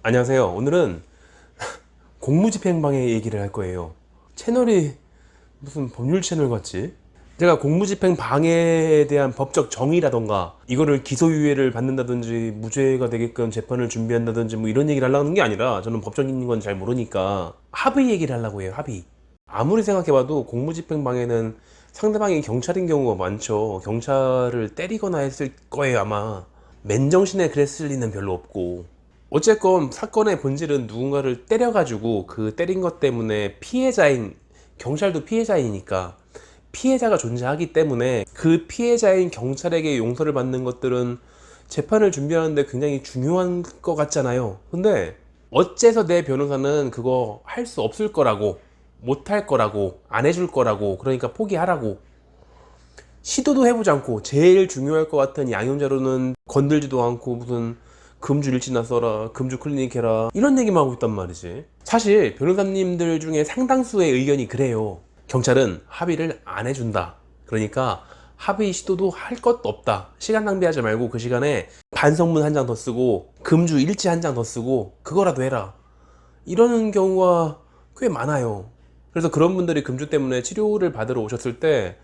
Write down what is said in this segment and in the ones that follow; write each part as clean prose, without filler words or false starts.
안녕하세요. 오늘은 공무집행방해 얘기를 할 거예요. 채널이 무슨 법률 채널 같지? 제가 공무집행방해에 대한 법적 정의라던가 이거를 기소유예를 받는다든지 무죄가 되게끔 재판을 준비한다든지 뭐 이런 얘기를 하려는 게 아니라, 저는 법적인 건 잘 모르니까 합의 얘기를 하려고 해요. 합의. 아무리 생각해봐도 공무집행방해는 상대방이 경찰인 경우가 많죠. 경찰을 때리거나 했을 거예요 아마. 맨정신에 그랬을 리는 별로 없고, 어쨌건 사건의 본질은 누군가를 때려가지고 그 때린 것 때문에 피해자인, 경찰도 피해자이니까 피해자가 존재하기 때문에 그 피해자인 경찰에게 용서를 받는 것들은 재판을 준비하는데 굉장히 중요한 것 같잖아요. 근데 어째서 내 변호사는 그거 할 수 없을 거라고, 못 할 거라고, 안 해줄 거라고, 그러니까 포기하라고, 시도도 해보지 않고 제일 중요할 것 같은 양형자료는 건들지도 않고 무슨 금주 일지나 써라, 금주 클리닉 해라, 이런 얘기만 하고 있단 말이지. 사실 변호사님들 중에 상당수의 의견이 그래요. 경찰은 합의를 안 해준다. 그러니까 합의 시도도 할 것도 없다. 시간 낭비하지 말고 그 시간에 반성문 한 장 더 쓰고 금주 일지 한 장 더 쓰고 그거라도 해라. 이러는 경우가 꽤 많아요. 그래서 그런 분들이 금주 때문에 치료를 받으러 오셨을 때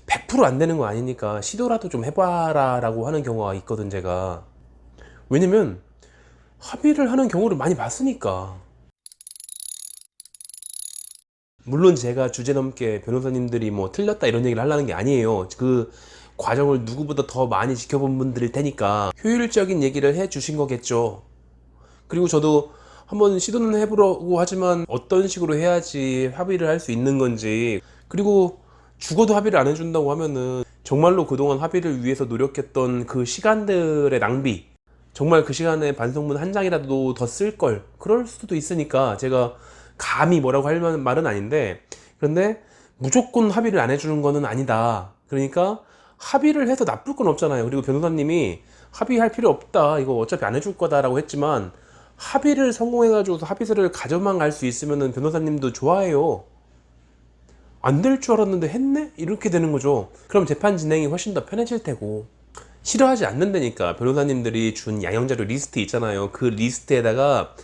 100%안 되는 거 아니니까 시도라도 좀 해봐라 라고 하는 경우가 있거든, 제가. 왜냐면 합의를 하는 경우를 많이 봤으니까. 물론 제가 주제넘게 변호사님들이 뭐 틀렸다 이런 얘기를 하려는 게 아니에요. 그 과정을 누구보다 더 많이 지켜본 분들일 테니까 효율적인 얘기를 해 주신 거겠죠. 그리고 저도 한번 시도는 해보려고 하지만 어떤 식으로 해야지 합의를 할 수 있는 건지, 그리고 죽어도 합의를 안 해준다고 하면은 정말로 그동안 합의를 위해서 노력했던 그 시간들의 낭비, 정말 그 시간에 반성문 한 장이라도 더 쓸 걸, 그럴 수도 있으니까 제가 감히 뭐라고 할 말은 아닌데, 그런데 무조건 합의를 안 해주는 거는 아니다. 그러니까 합의를 해서 나쁠 건 없잖아요. 그리고 변호사님이 합의할 필요 없다, 이거 어차피 안 해줄 거다라고 했지만 합의를 성공해가지고 합의서를 가져만 갈 수 있으면은 변호사님도 좋아해요. 안 될 줄 알았는데 했네? 이렇게 되는 거죠. 그럼 재판 진행이 훨씬 더 편해질 테고. 싫어하지 않는다니까. 변호사님들이 준 양형자료 리스트 있잖아요. 그 리스트에다가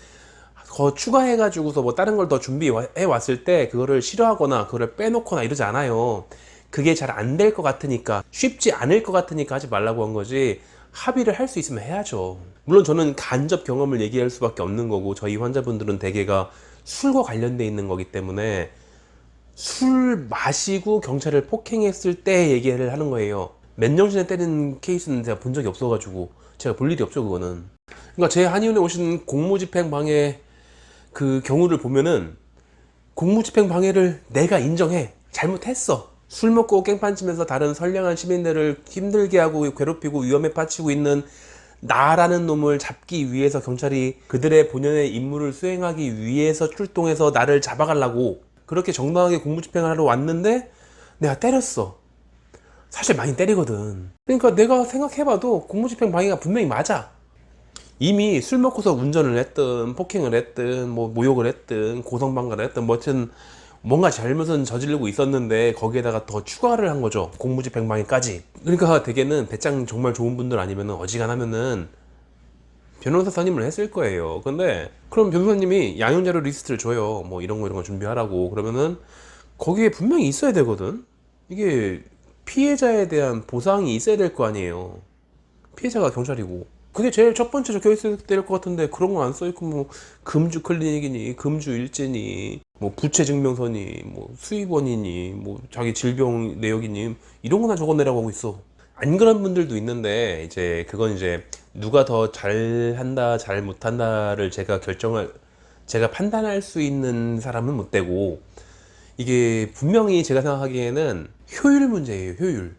더 추가해가지고서 뭐 다른 걸 더 준비해 왔을 때 그거를 싫어하거나 그거를 빼놓거나 이러지 않아요. 그게 잘 안 될 것 같으니까, 쉽지 않을 것 같으니까 하지 말라고 한 거지, 합의를 할 수 있으면 해야죠. 물론 저는 간접 경험을 얘기할 수밖에 없는 거고, 저희 환자분들은 대개가 술과 관련돼 있는 거기 때문에 술 마시고 경찰을 폭행했을 때 얘기를 하는 거예요. 맨정신에 때리는 케이스는 제가 본 적이 없어가지고 제가 볼 일이 없죠, 그거는. 그러니까 제 한의원에 오신 공무집행방해 그 경우를 보면은, 공무집행방해를 내가 인정해, 잘못했어, 술 먹고 깽판 치면서 다른 선량한 시민들을 힘들게 하고 괴롭히고 위험에 빠지고 있는 나라는 놈을 잡기 위해서 경찰이 그들의 본연의 임무를 수행하기 위해서 출동해서 나를 잡아가려고 그렇게 정당하게 공무집행을 하러 왔는데 내가 때렸어. 사실 많이 때리거든. 그러니까 내가 생각해봐도 공무집행방해가 분명히 맞아. 이미 술 먹고서 운전을 했든 폭행을 했든 뭐 모욕을 했든 고성방가를 했든 뭐 어쨌든 뭔가 잘못은 저지르고 있었는데 거기에다가 더 추가를 한 거죠, 공무집행방해까지. 그러니까 대개는 배짱 정말 좋은 분들 아니면은, 어지간하면은 변호사 선임을 했을 거예요. 근데 그럼 변호사님이 양형자료 리스트를 줘요. 뭐 이런 거 준비하라고. 그러면은 거기에 분명히 있어야 되거든. 이게 피해자에 대한 보상이 있어야 될 거 아니에요. 피해자가 경찰이고. 그게 제일 첫 번째 적혀 있어야 될 것 같은데 그런 거 안 써있고, 뭐 금주 클리닉이니 금주 일지니 뭐 부채 증명서니 뭐 수입원이니 뭐 자기 질병 내역이니 이런 거나 적어내라고 하고 있어. 안 그런 분들도 있는데 이제 그건 이제 누가 더 잘한다 잘 못한다를 제가 판단할 수 있는 사람은 못 되고, 이게 분명히 제가 생각하기에는 효율 문제예요. 효율.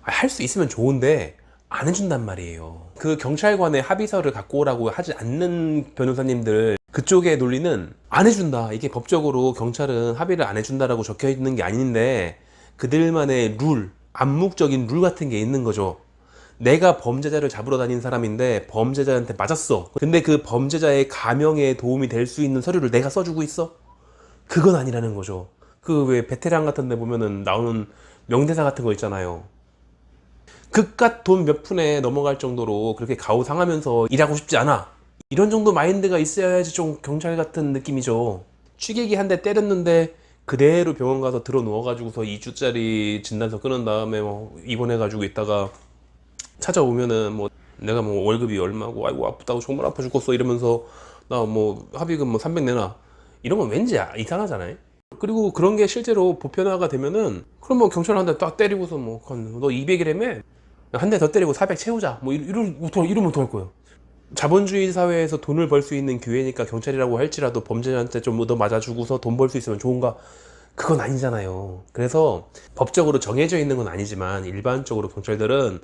할 수 있으면 좋은데 안 해준단 말이에요. 그 경찰관의 합의서를 갖고 오라고 하지 않는 변호사님들, 그쪽의 논리는 안 해준다, 이게 법적으로 경찰은 합의를 안 해준다라고 적혀 있는 게 아닌데 그들만의 룰, 암묵적인 룰 같은 게 있는 거죠. 내가 범죄자를 잡으러 다닌 사람인데 범죄자한테 맞았어. 근데 그 범죄자의 감형에 도움이 될 수 있는 서류를 내가 써주고 있어? 그건 아니라는 거죠. 그 왜 베테랑 같은 데 보면은 나오는 명대사 같은 거 있잖아요. 그깟 돈 몇 푼에 넘어갈 정도로 그렇게 가오 상하면서 일하고 싶지 않아. 이런 정도 마인드가 있어야지 좀 경찰 같은 느낌이죠. 취객이 한 대 때렸는데 그대로 병원 가서 들어 누워가지고서 2주짜리 진단서 끊은 다음에 뭐 입원해가지고 있다가 찾아오면은 뭐 내가 뭐 월급이 얼마고 아이고 아프다고 정말 아파 죽겠어 이러면서 나 뭐 합의금 뭐 300 내놔 이런 건 왠지 이상하잖아요. 그리고 그런 게 실제로 보편화가 되면은 그럼 뭐 경찰 한 대 딱 때리고서 뭐 너 200이라며 한 대 더 때리고 400 채우자 뭐 이러면 어떡할 거예요. 자본주의 사회에서 돈을 벌 수 있는 기회니까 경찰이라고 할지라도 범죄자한테 좀 더 맞아주고서 돈 벌 수 있으면 좋은가? 그건 아니잖아요. 그래서 법적으로 정해져 있는 건 아니지만 일반적으로 경찰들은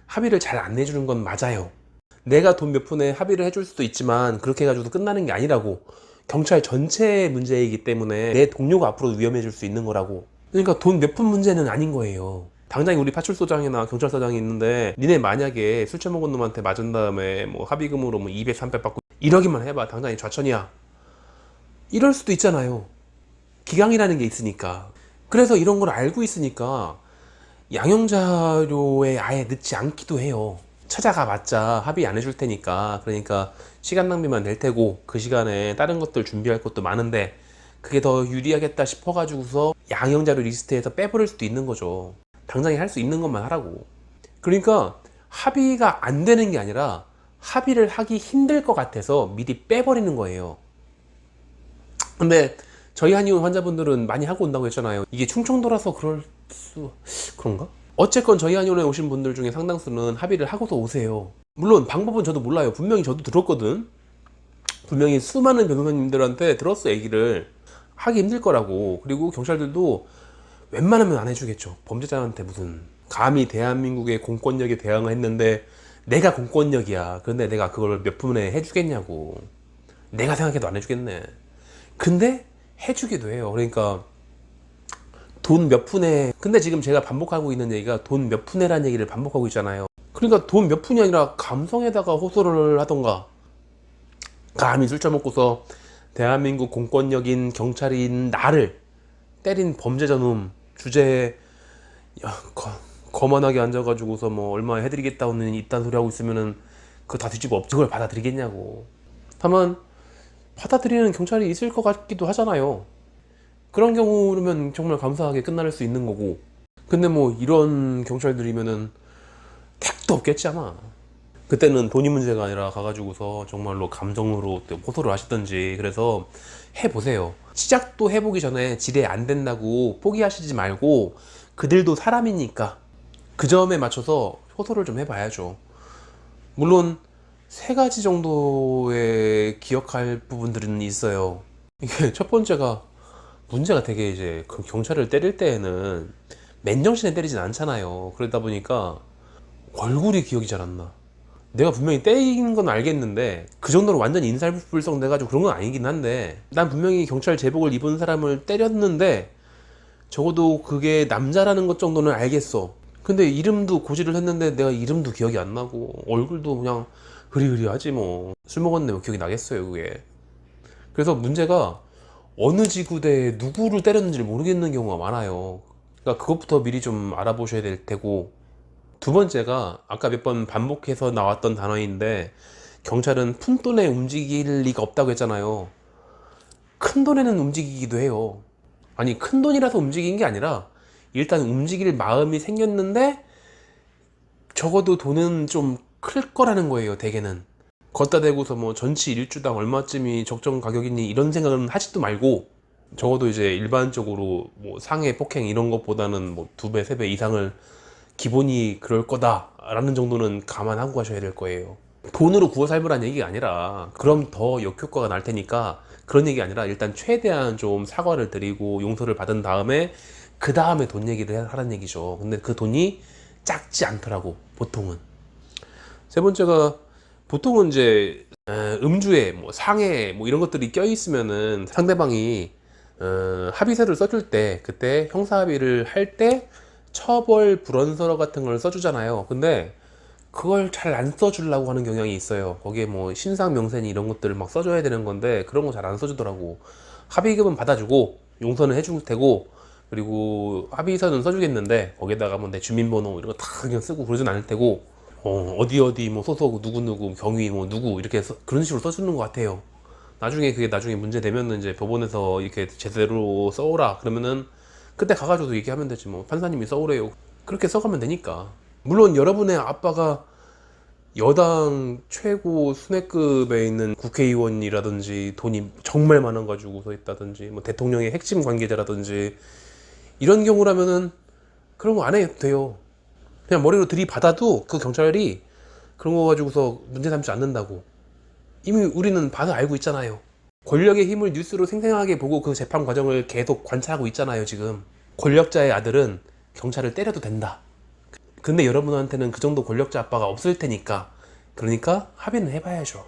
합의를 잘 안 내주는 건 맞아요. 내가 돈 몇 푼에 합의를 해줄 수도 있지만 그렇게 해가지고 끝나는 게 아니라고. 경찰 전체의 문제이기 때문에 내 동료가 앞으로 위험해질 수 있는 거라고. 그러니까 돈 몇 푼 문제는 아닌 거예요. 당장에 우리 파출소장이나 경찰서장이 있는데 니네 만약에 술 처먹은 놈한테 맞은 다음에 뭐 합의금으로 뭐 200, 300 받고 이러기만 해봐. 당장에 좌천이야. 이럴 수도 있잖아요. 기강이라는 게 있으니까. 그래서 이런 걸 알고 있으니까 양형자료에 아예 넣지 않기도 해요. 찾아가 봤자 합의 안 해줄 테니까. 그러니까 시간 낭비만 될 테고 그 시간에 다른 것들 준비할 것도 많은데 그게 더 유리하겠다 싶어가지고서 양형자료 리스트에서 빼버릴 수도 있는 거죠. 당장에 할 수 있는 것만 하라고. 그러니까 합의가 안 되는 게 아니라 합의를 하기 힘들 것 같아서 미리 빼버리는 거예요. 근데 저희 한의원 환자분들은 많이 하고 온다고 했잖아요. 이게 충청도라서 그런가? 어쨌건 저희 한의원에 오신 분들 중에 상당수는 합의를 하고서 오세요. 물론 방법은 저도 몰라요. 분명히 저도 들었거든. 분명히 수많은 변호사님들한테 들었어. 얘기를 하기 힘들 거라고. 그리고 경찰들도 웬만하면 안 해주겠죠. 범죄자한테 무슨 감히 대한민국의 공권력에 대항을 했는데 내가 공권력이야. 그런데 내가 그걸 몇 푼에 해주겠냐고. 내가 생각해도 안 해주겠네. 근데 해주기도 해요. 그러니까 돈 몇 푼에. 근데 지금 제가 반복하고 있는 얘기가 돈 몇 푼에라는 얘기를 반복하고 있잖아요. 그러니까 돈 몇 푼이 아니라 감성에다가 호소를 하던가. 감히 술 처먹고서 대한민국 공권력인 경찰인 나를 때린 범죄자 놈 주제에 거만하게 앉아가지고서 뭐 얼마 해드리겠다는 이딴 소리 하고 있으면은 그거 다 뒤집어 엎지. 그걸 받아들이겠냐고. 다만 받아들이는 경찰이 있을 것 같기도 하잖아요. 그런 경우면 정말 감사하게 끝날 수 있는 거고. 근데 뭐 이런 경찰들이면은 택도 없겠지 아마. 그때는 돈이 문제가 아니라 가가지고서 정말로 감정으로 호소를 하시던지. 그래서 해보세요. 시작도 해보기 전에 지레 안 된다고 포기하시지 말고 그들도 사람이니까 그 점에 맞춰서 호소를 좀 해봐야죠. 물론 세 가지 정도의 기억할 부분들은 있어요. 이게 첫 번째가 문제가 되게 이제 그 경찰을 때릴 때에는 맨정신에 때리진 않잖아요. 그러다 보니까 얼굴이 기억이 잘 안 나. 내가 분명히 때린 건 알겠는데 그 정도로 완전히 인살불성 돼가지고 그런 건 아니긴 한데 난 분명히 경찰 제복을 입은 사람을 때렸는데 적어도 그게 남자라는 것 정도는 알겠어. 근데 이름도 고지를 했는데 내가 이름도 기억이 안 나고 얼굴도 그냥 흐리흐리하지 뭐. 술 먹었는데 뭐 기억이 나겠어요 그게. 그래서 문제가 어느 지구대에 누구를 때렸는지를 모르겠는 경우가 많아요. 그러니까 그것부터 미리 좀 알아보셔야 될 테고. 두 번째가 아까 몇 번 반복해서 나왔던 단어인데 경찰은 푼돈에 움직일 리가 없다고 했잖아요. 큰돈에는 움직이기도 해요. 아니 큰돈이라서 움직인 게 아니라 일단 움직일 마음이 생겼는데 적어도 돈은 좀 클 거라는 거예요. 대개는 걷다 대고서 뭐 전치 일주당 얼마쯤이 적정 가격이니 이런 생각은 하지도 말고 적어도 이제 일반적으로 뭐 상해 폭행 이런 것보다는 뭐 2배 3배 이상을 기본이 그럴 거다라는 정도는 감안하고 가셔야 될 거예요. 돈으로 구워 삶으라는 얘기가 아니라 그럼 더 역효과가 날 테니까 그런 얘기 아니라 일단 최대한 좀 사과를 드리고 용서를 받은 다음에 그 다음에 돈 얘기를 하라는 얘기죠. 근데 그 돈이 작지 않더라고 보통은. 세 번째가 보통은 이제 음주에 뭐 상해 뭐 이런 것들이 껴 있으면은 상대방이 합의서를 써줄 때 그때 형사합의를 할 때 처벌 불원서 같은 걸 써주잖아요. 근데 그걸 잘 안 써주려고 하는 경향이 있어요. 거기에 뭐 신상 명세니 이런 것들을 막 써줘야 되는 건데 그런 거 잘 안 써주더라고. 합의금은 받아주고 용서는 해줄 테고 그리고 합의서는 써주겠는데 거기에다가 뭐 내 주민번호 이런 거 다 그냥 쓰고 그러진 않을 테고 어디 뭐 소속 누구누구 경위 뭐 누구 이렇게 그런 식으로 써주는 것 같아요. 나중에 그게 나중에 문제 되면은 이제 법원에서 이렇게 제대로 써오라 그러면은 그때 가가지고도 얘기하면 되지 뭐 판사님이 써오래요. 그렇게 써가면 되니까. 물론 여러분의 아빠가 여당 최고 순회급에 있는 국회의원이라든지 돈이 정말 많아가지고 서 있다든지 뭐 대통령의 핵심 관계자라든지 이런 경우라면은 그런 거 안 해도 돼요. 그냥 머리로 들이받아도 그 경찰이 그런 거 가지고서 문제 삼지 않는다고. 이미 우리는 봐서 알고 있잖아요. 권력의 힘을 뉴스로 생생하게 보고 그 재판 과정을 계속 관찰하고 있잖아요, 지금. 권력자의 아들은 경찰을 때려도 된다. 근데 여러분한테는 그 정도 권력자 아빠가 없을 테니까. 그러니까 합의는 해봐야죠.